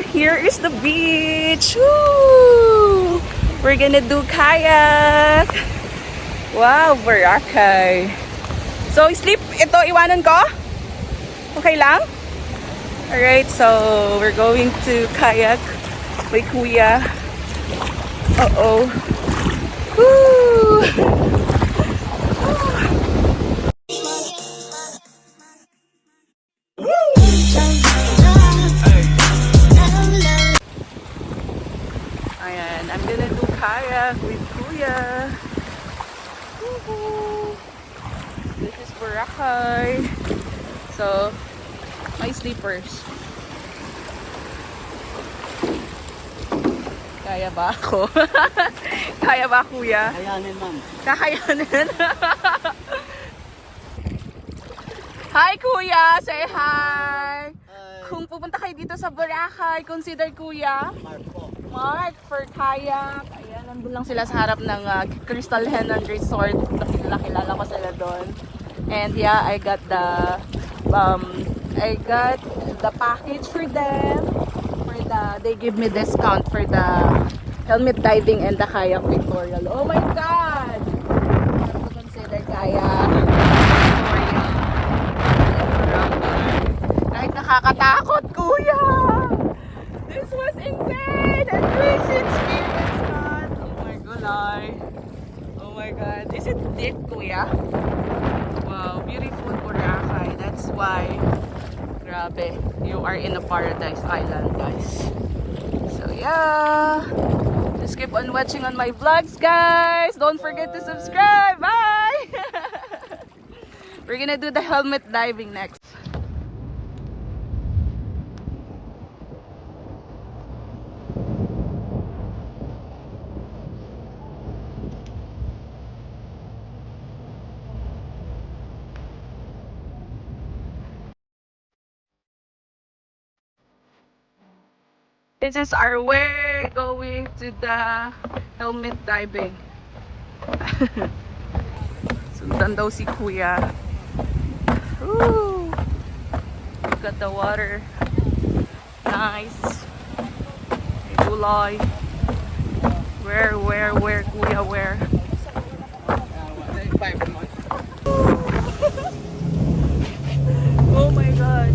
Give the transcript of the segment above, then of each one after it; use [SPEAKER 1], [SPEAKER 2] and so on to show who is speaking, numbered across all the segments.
[SPEAKER 1] here is the beach. Woo! We're gonna do kayak. Wow, Boracay. So, sleep ito, iwanan ko? Okay lang? Alright, so we're going to kayak with Kuya. Uh-oh. Woo! Ayan, I'm gonna do kayak with Kuya. Woohoo! This is Boracay. So, my sleepers. Kaya ba ako? Kaya ba, Kuya?
[SPEAKER 2] Kakayanin, ma'am.
[SPEAKER 1] Kakayanin. Hi, Kuya! Say hi! Kung pupunta kayo dito sa Boracay, consider Kuya
[SPEAKER 2] Mark po.
[SPEAKER 1] Mark for kayak. Ayan, nandun lang sila sa harap ng Crystal Henan Resort. Nakilala ko sila doon. And yeah, I got the package for them. They give me discount for the helmet diving and the kayak Pictorial. Oh my God! To consider kayak. Kahit nakakatakot, Kuya! This was insane! And crazy experience, God! Oh my God! Oh my God! Is it deep, Kuya? Wow, beautiful Boracay. That's why, grabe, you are in a paradise island, guys. So yeah, just keep on watching on my vlogs, guys. Don't forget to subscribe. Bye! We're gonna do the helmet diving next. This is our way going to the helmet diving. Sundan daw si Kuya. Woo! Look at the water. Nice. Kulay. Where, Kuya, where? Oh my God.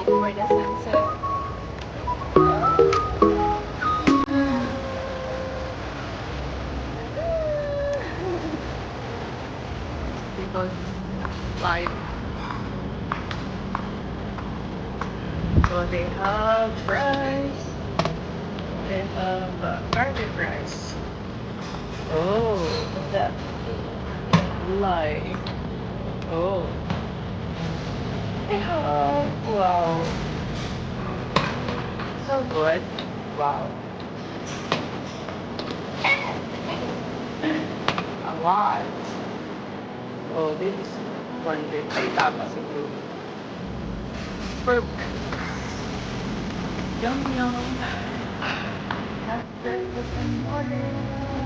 [SPEAKER 1] For the sunset. People's life. So they have rice. They have garlic rice. Oh, that like. Oh. They have, wow. So good. Wow. A lot. Oh, this is one big tapas siguro. For yum yum. Have breakfast in the morning.